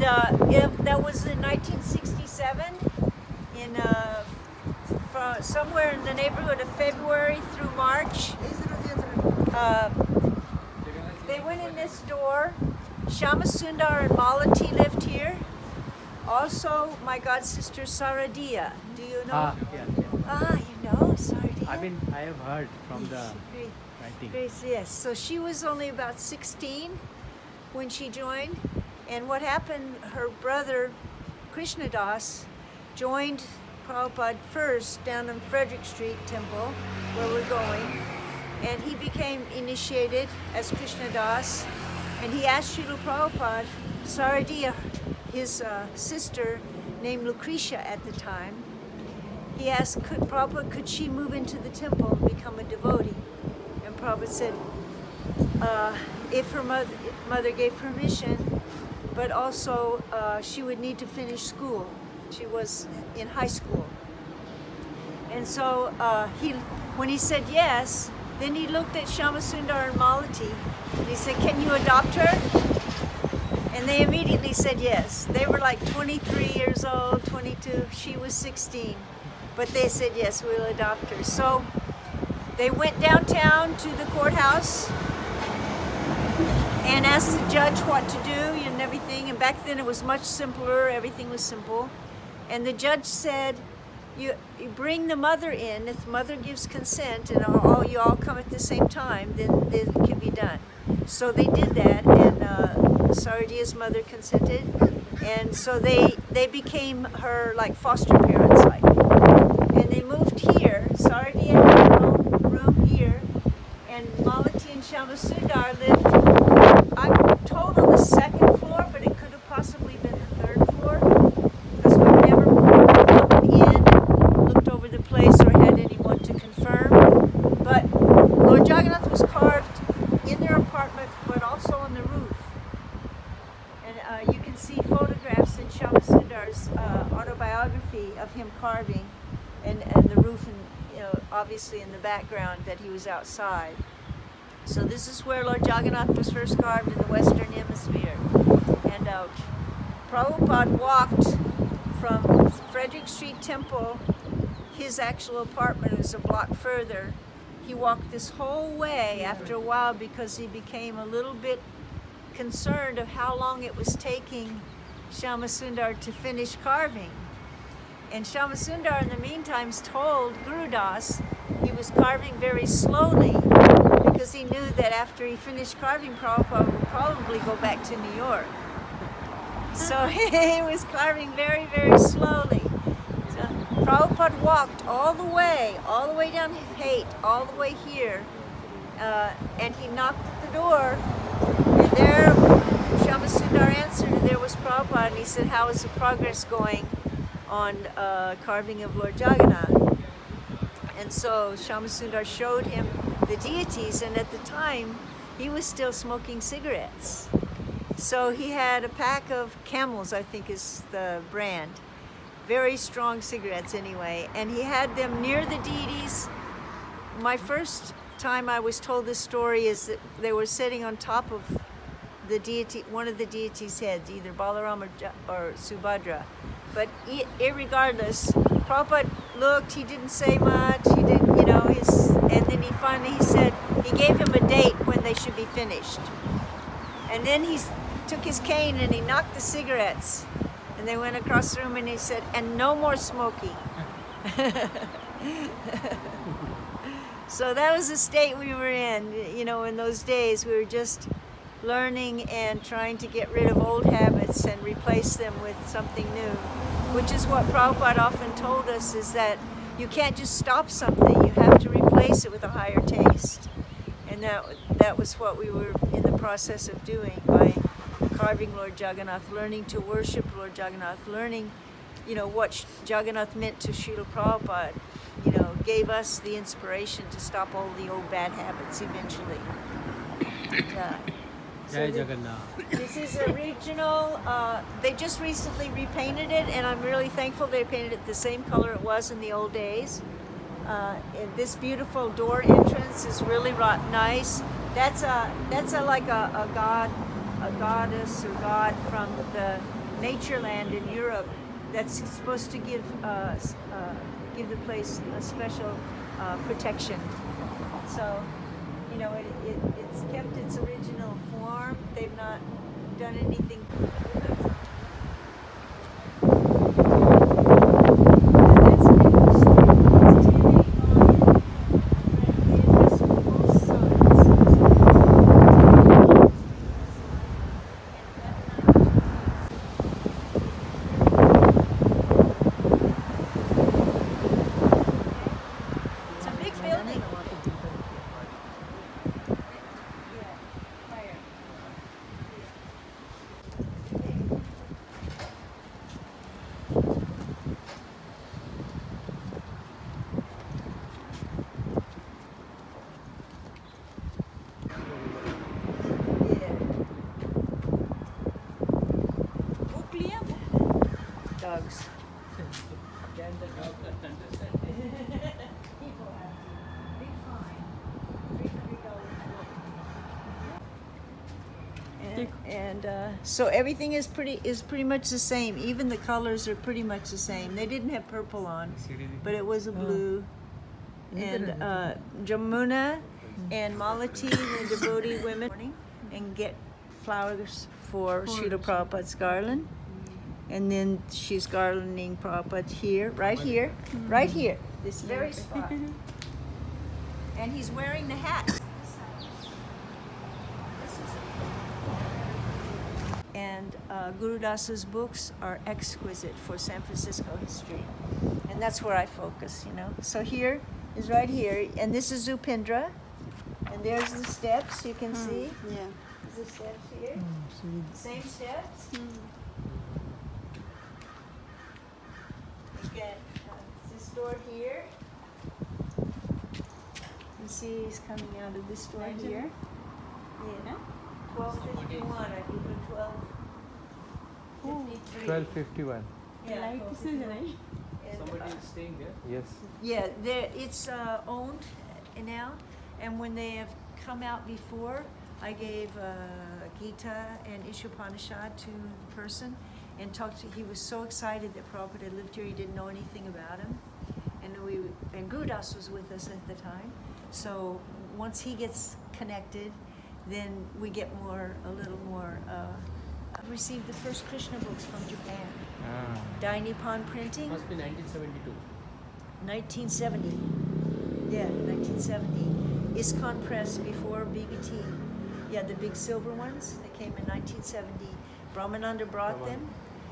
And that was in 1967, in somewhere in the neighborhood of February through March. They went in this door. Shyama-Sundar and Malati lived here. Also, my god sister Saradia. Do you know? Yeah. You know Saradia? I have heard from the writing. Grace, yes. So she was only about 16 when she joined. And what happened, her brother Krishnadas joined Prabhupada first down on Frederick Street Temple, where we're going. And he became initiated as Krishnadas. And he asked Srila Prabhupada, Saradia, his sister named Lucretia at the time, he asked Prabhupada, could she move into the temple and become a devotee? And Prabhupada said, if her mother gave permission, but also she would need to finish school. She was in high school. And so when he said yes, then he looked at Shyama-Sundar and Malati, and he said, can you adopt her? And they immediately said yes. They were like 23 years old, 22, she was 16. But they said, yes, we'll adopt her. So they went downtown to the courthouse and asked the judge what to do and everything. And back then it was much simpler, everything was simple. And the judge said, you bring the mother in. If the mother gives consent and you all come at the same time, then it can be done. So they did that, and Saradia's mother consented, and so they became her like foster parents, like. And they moved here. Saradia had her own room here, and Malati and Shyama-Sundar lived, I'm told, on the second floor, but it could have possibly been the third floor, because we've never come in, looked over the place, or had anyone to confirm. But Lord Jagannath was carved in their apartment, but also on the roof. And you can see photographs in Shyama-Sundar's autobiography of him carving, and the roof, and obviously in the background that he was outside. So this is where Lord Jagannath was first carved in the Western Hemisphere. And Prabhupada walked from Frederick Street Temple, his actual apartment was a block further. He walked this whole way after a while because he became a little bit concerned of how long it was taking Shyama-Sundar to finish carving. And Shyama-Sundar in the meantime told Guru Das he was carving very slowly because he knew that after he finished carving, Prabhupada would probably go back to New York. So he was carving very, very slowly. So Prabhupada walked all the way down Haight, all the way here, and he knocked at the door, and there Shyama-Sundar answered, and there was Prabhupada, and he said, how is the progress going on carving of Lord Jagannath? And so Shyama-Sundar showed him the deities, and at the time he was still smoking cigarettes. So he had a pack of Camels, I think is the brand, very strong cigarettes anyway, and he had them near the deities. My first time I was told this story is that they were sitting on top of the deity, one of the deities' heads, either Balaram or Subhadra. But irregardless, Prabhupada looked, he didn't say much, he didn't, and then he said, he gave him a date when they should be finished. And then he took his cane and he knocked the cigarettes. And they went across the room and he said, and no more smoking. So that was the state we were in. In those days we were just learning and trying to get rid of old habits and replace them with something new. Which is what Prabhupada often told us, is that you can't just stop something, you have to replace it with a higher taste. And that was what we were in the process of doing by carving Lord Jagannath, learning to worship Lord Jagannath, learning, what Jagannath meant to Srila Prabhupada, gave us the inspiration to stop all the old bad habits eventually. Jai Jagannath. This is original. They just recently repainted it, and I'm really thankful they painted it the same color it was in the old days. And this beautiful door entrance is really nice. That's like a god a goddess or god from the nature land in Europe that's supposed to give the place a special protection. So, you know, it's kept its original form. They've not done anything. Dogs. Can the dog understand? People have to. Big fine. $300. And so everything is pretty much the same. Even the colors are pretty much the same. They didn't have purple on, but it was a blue. And Jamuna and Malati, the devotee women, and get flowers for Srila Prabhupada's garland. And then she's garlanding Prabhupada here, right here, right here, this very spot. And he's wearing the hat. And Guru Das's books are exquisite for San Francisco history. And that's where I focus, you know. So here is right here, and this is Upendra. And there's the steps, you can see. Yeah. The steps here. Same steps. Again, this door here. You see he's coming out of this door here. Yeah. 1251, I think, or 1253. 1251. Yeah, Light is in the right. Somebody is staying there? Yes. Yeah, it's owned now, and when they have come out before, I gave Gita and Ishopanishad to the person and talked to. He was so excited that Prabhupada had lived here. He didn't know anything about him, and Guru Das was with us at the time. So once he gets connected, then we get a little more. I received the first Krishna books from Japan. Dai Nippon Printing. Must be 1972. 1970. Yeah, 1970. ISKCON Press before BBT. Yeah, the big silver ones. They came in 1970. Brahmananda brought them.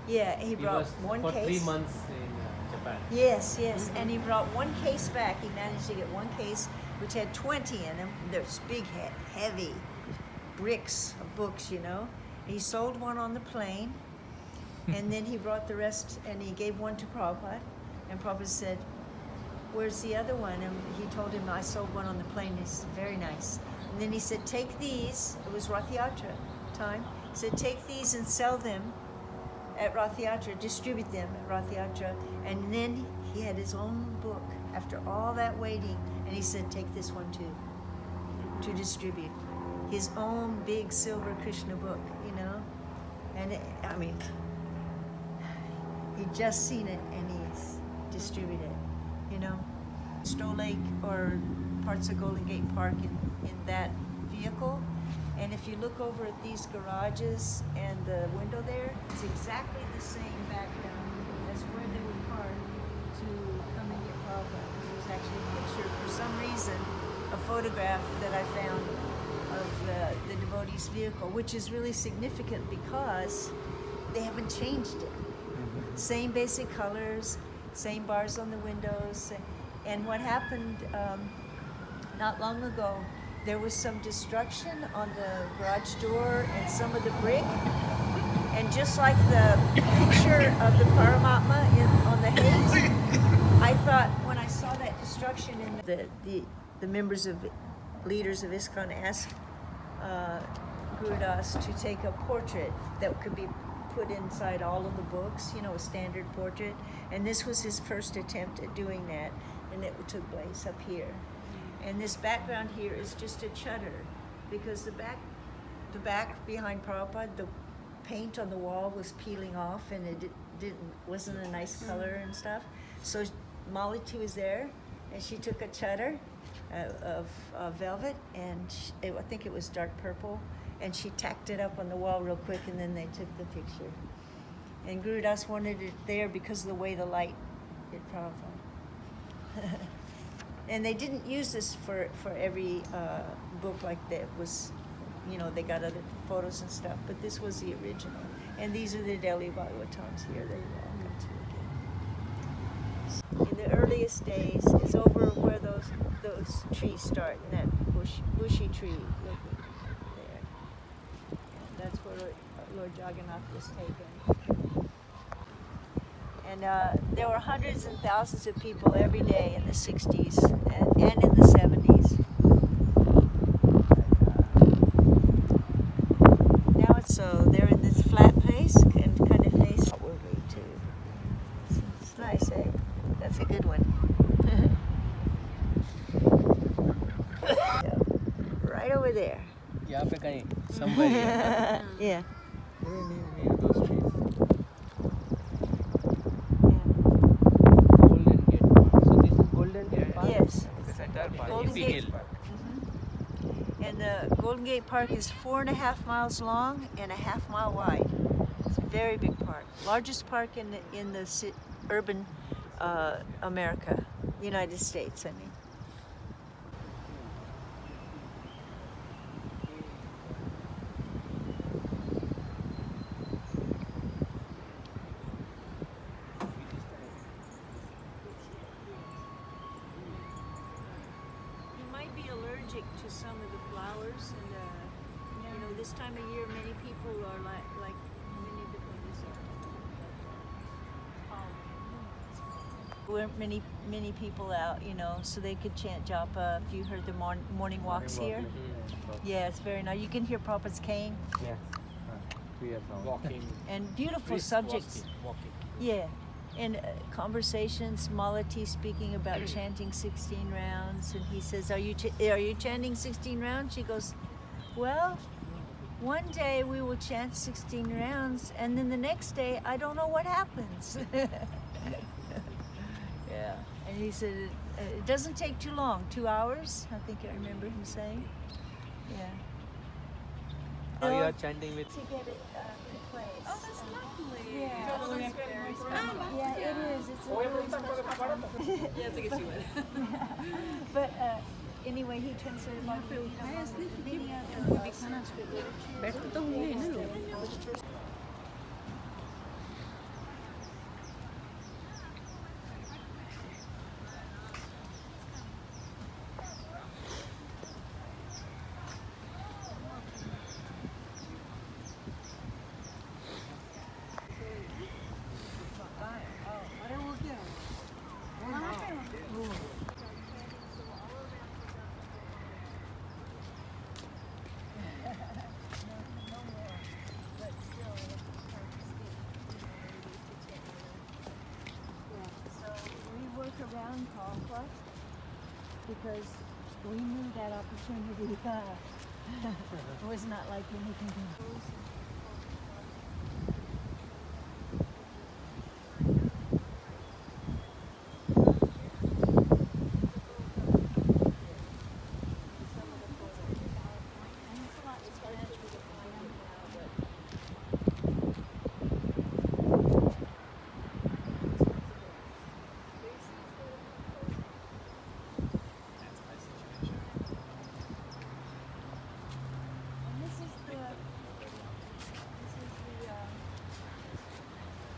Yeah, he brought was one for case. 3 months in Japan. Yes, yes. And he brought one case back. He managed to get one case which had 20 in them. There's big, heavy bricks of books, you know. He sold one on the plane, and then he brought the rest, and he gave one to Prabhupada. And Prabhupada said, "Where's the other one?" And he told him, "I sold one on the plane." It's very nice. And then he said, "Take these." It was Rath Yatra time. He said, "Take these and sell them at Rath Yatra, distribute them at Rath Yatra." And then he had his own book after all that waiting, and he said, "Take this one too, to distribute." His own big silver Krishna book, you know? And I mean, he'd just seen it and he's distributed it, you know? Stowe Lake or parts of Golden Gate Park in that vehicle. And if you look over at these garages and the window there, it's exactly the same background as where they would park to come and get Prabhupada. There's actually a picture, for some reason, a photograph that I found of the devotee's vehicle, which is really significant because they haven't changed it. Same basic colors, same bars on the windows. And what happened not long ago, there was some destruction on the garage door and some of the brick. And just like the picture of the Paramatma on the hate, I thought when I saw that destruction, in the members of leaders of ISKCON asked Guru Das to take a portrait that could be put inside all of the books, you know, a standard portrait. And this was his first attempt at doing that, and it took place up here. And this background here is just a chutter, because the back the back behind Prabhupada, the paint on the wall was peeling off, and it wasn't a nice color and stuff. So Malati was there, and she took a chutter of velvet, and I think it was dark purple, and she tacked it up on the wall real quick, and then they took the picture. And Guru Das wanted it there because of the way the light hit Prabhupada. And they didn't use this for every book like that was, you know, they got other photos and stuff, but this was the original. And these are the Delhi Bhagavatams here that we all got to again. In the earliest days, it's over where those trees start, in that bushy tree there. And that's where Lord Jagannath was taken. And there were hundreds and thousands of people every day in the 60s and in the 70s. Now it's so they're in this flat place and kind of face outwardly too. It's nice, eh? That's a good one. Right over there. यहाँ पे कहीं somewhere here. Yeah. Near those trees. Golden Gate Park. So this is Golden Gate Park. Yes. This entire park. Golden is big Gate. hill. And the Golden Gate Park is 4.5 miles long and a half-mile wide. It's a very big park. Largest park in the urban America, United States, I mean. You might be allergic to some of the flowers, and you know, this time of year, many people are like many different weren't many people out, you know, so they could chant japa. If you heard the morning walks here, yeah, it's very nice. You can hear Prabhupada's cane. Yes. Walking. And beautiful Brisk subjects. Walking. Yeah, and conversations. Malati speaking about chanting 16 rounds, and he says, "Are you chanting 16 rounds?" She goes, "Well, one day we will chant 16 rounds, and then the next day I don't know what happens." Yeah, and he said it doesn't take too long, 2 hours. I think I remember him saying. Yeah. Now you are chanting with. To get it replaced. Oh, that's lovely. Yeah. Yeah, Yeah, it is. It's a really special one. But anyway, he translated my around Prabhupada because we knew that opportunity was not like anything else.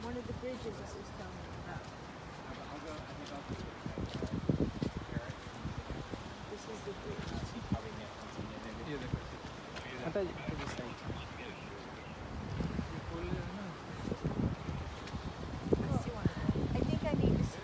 One of the bridges this is coming about. This is the bridge. I think I need to see.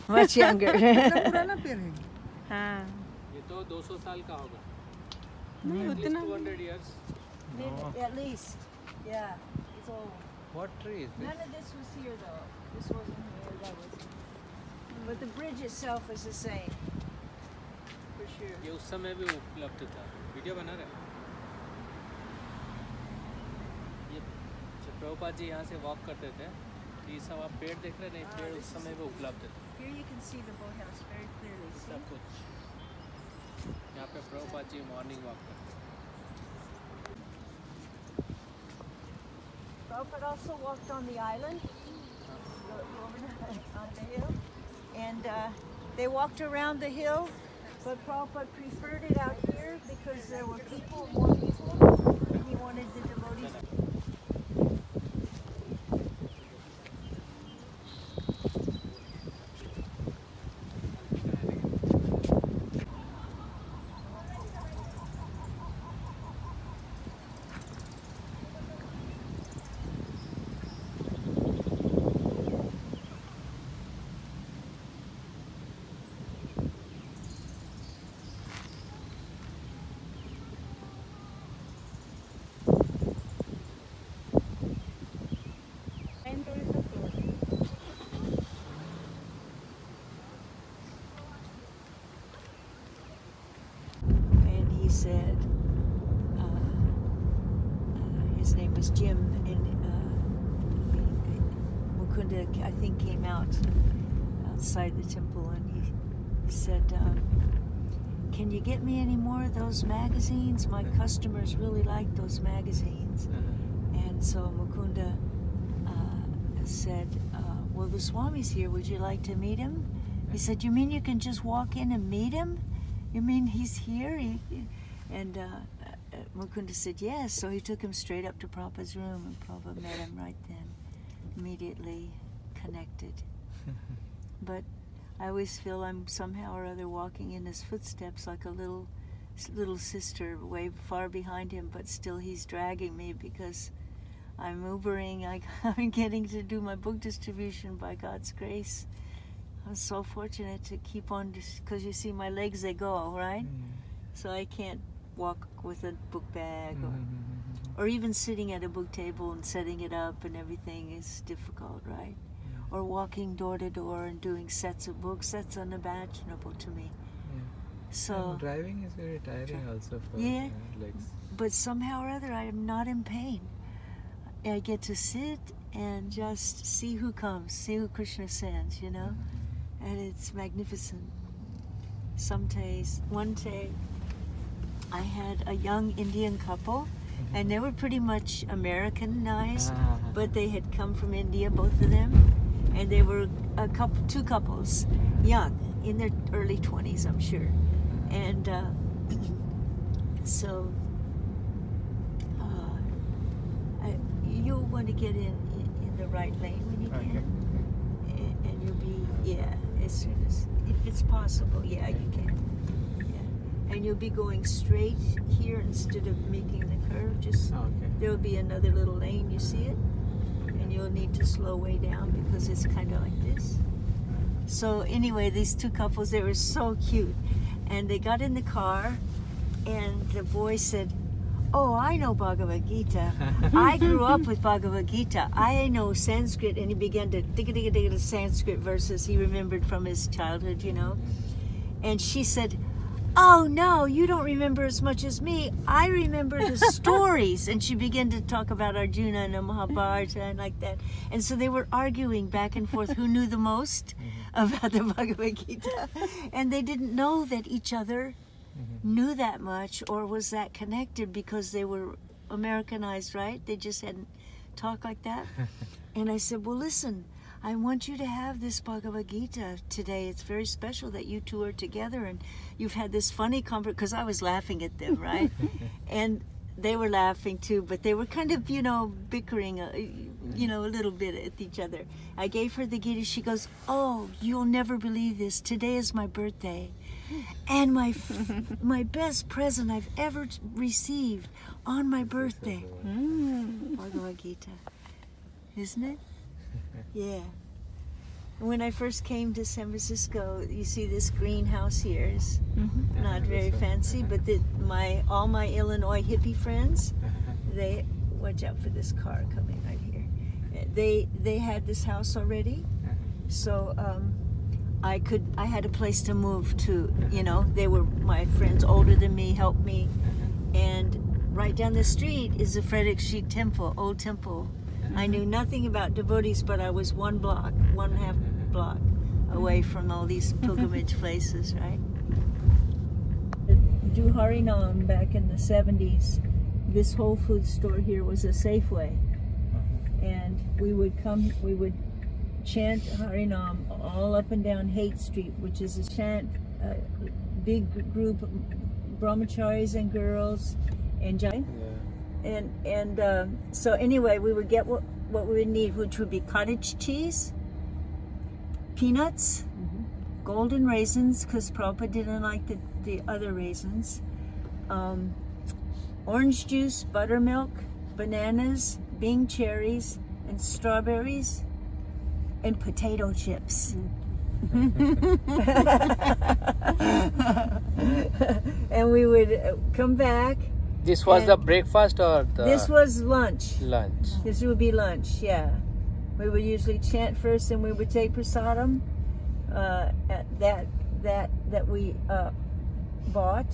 much younger. पुराना पेड़ है हाँ. ये तो 200 साल का होगा. नहीं At least उतना 200 years. At least. Yeah. It's old. What tree is None of this was here though. This wasn't here. That was. But the bridge itself is the same. For sure. ये उस समय भी उपलब्ध था. Video बना रहे. ये जब प्रभुपाद जी यहाँ से वॉक करते थे, तो ये सब आप पेड़ देख रहे नहीं, पेड़ उस समय भी उपलब्ध थे. Here you can see the boathouse very clearly. See? सब कुछ. यहाँ पे प्रभुपाद जी मॉर्निंग वॉक करते. Prabhupada also walked on the island, over on the hill, and they walked around the hill, but Prabhupada preferred it out here because there were people, more people, and he wanted the devotees. And he said, his name was Jim, and Mukunda, I think, came out outside the temple, and he said, can you get me any more of those magazines? My customers really like those magazines. And so Mukunda said, well, the Swami's here, would you like to meet him? He said, you mean you can just walk in and meet him? You mean he's here? And Mukunda said yes, so he took him straight up to Prabhupada's room, and Prabhupada met him right then, immediately connected. But I always feel I'm somehow or other walking in his footsteps like a little sister way far behind him, but still he's dragging me because I'm Ubering. I'm getting to do my book distribution by God's grace. I'm so fortunate to keep on, because you see my legs, they go, right? So I can't walk with a book bag or even sitting at a book table and setting it up and everything is difficult, right? Or walking door to door and doing sets of books, that's unimaginable to me. So And driving is very tiring also for Yeah. legs. but somehow or other I am not in pain. I get to sit and just see who comes, see who Krishna sends, you know? And it's magnificent. Some days, one day, I had a young Indian couple, and they were pretty much Americanized, but they had come from India, both of them, and they were two couples, young, in their early 20s, I'm sure. And so you'll want to get in the right lane when you can, and you'll be, as soon as, if it's possible, you can. And you'll be going straight here instead of making the curve. Just there'll be another little lane, you see it? And you'll need to slow way down because it's kind of like this. So anyway, these two couples, they were so cute. And they got in the car and the boy said, oh, I know Bhagavad Gita. I grew up with Bhagavad Gita. I know Sanskrit. And he began to dig Sanskrit verses he remembered from his childhood, you know. And she said, oh no, you don't remember as much as me. I remember the stories. And she began to talk about Arjuna and the Mahabharata and like that. And so they were arguing back and forth who knew the most about the Bhagavad Gita. And they didn't know that each other knew that much or was that connected because they were Americanized, right? They just hadn't talked like that. And I said, well, listen, I want you to have this Bhagavad Gita today. It's very special that you two are together and you've had this funny conversation, because I was laughing at them, right? And they were laughing too, but they were kind of, you know, bickering, you know, a little bit at each other. I gave her the Gita. She goes, oh, you'll never believe this. Today is my birthday. And my best present I've ever received on my birthday. Bhagavad Gita. Isn't it? Yeah. When I first came to San Francisco, you see this greenhouse here. It's not very fancy, but all my Illinois hippie friends, they watch out for this car coming right here. They had this house already, so I had a place to move to. You know, they were my friends older than me, helped me, and right down the street is the Frederick Street Temple, old temple. I knew nothing about devotees, but I was 1.5 block away from all these pilgrimage places, right? Do Harinam back in the 70s. This Whole Foods store here was a Safeway. And we would chant Harinam all up and down Haight Street, which is a chant, big group of brahmacharis and girls and so anyway, we would get what we would need, which would be cottage cheese, peanuts, golden raisins, because Prabhupada didn't like the other raisins, orange juice, buttermilk, bananas, Bing cherries, and strawberries, and potato chips. And we would come back. This was the breakfast or the... This was lunch. Lunch. This would be lunch, yeah. We would usually chant first, and we would take prasadam that we bought,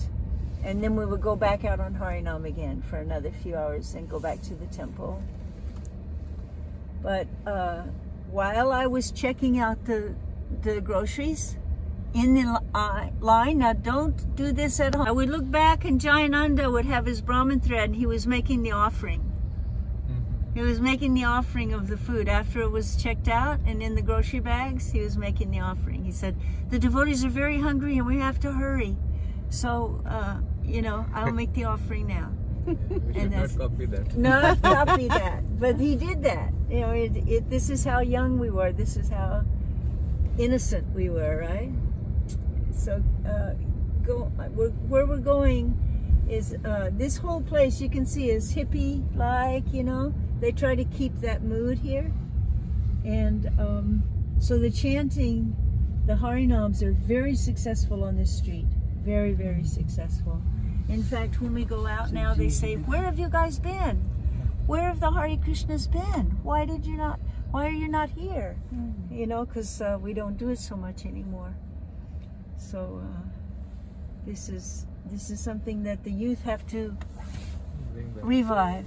and then we would go back out on Harinam again for another few hours and go back to the temple. But while I was checking out the groceries in the line, now don't do this at home. I would look back and Jayananda would have his Brahmin thread and he was making the offering. He was making the offering of the food. After it was checked out and in the grocery bags, he was making the offering. He said, the devotees are very hungry and we have to hurry. So, you know, I'll make the offering now. We should not copy that. Not copy that. But he did that. You know, this is how young we were. This is how innocent we were, right? So where we're going is this whole place you can see is hippie-like, you know. They try to keep that mood here. And so the chanting, the Harinams are very successful on this street. Very, very successful. In fact, when we go out now, they say, where have you guys been? Where have the Hare Krishnas been? Why are you not here? You know, because we don't do it so much anymore. So this is something that the youth have to revive.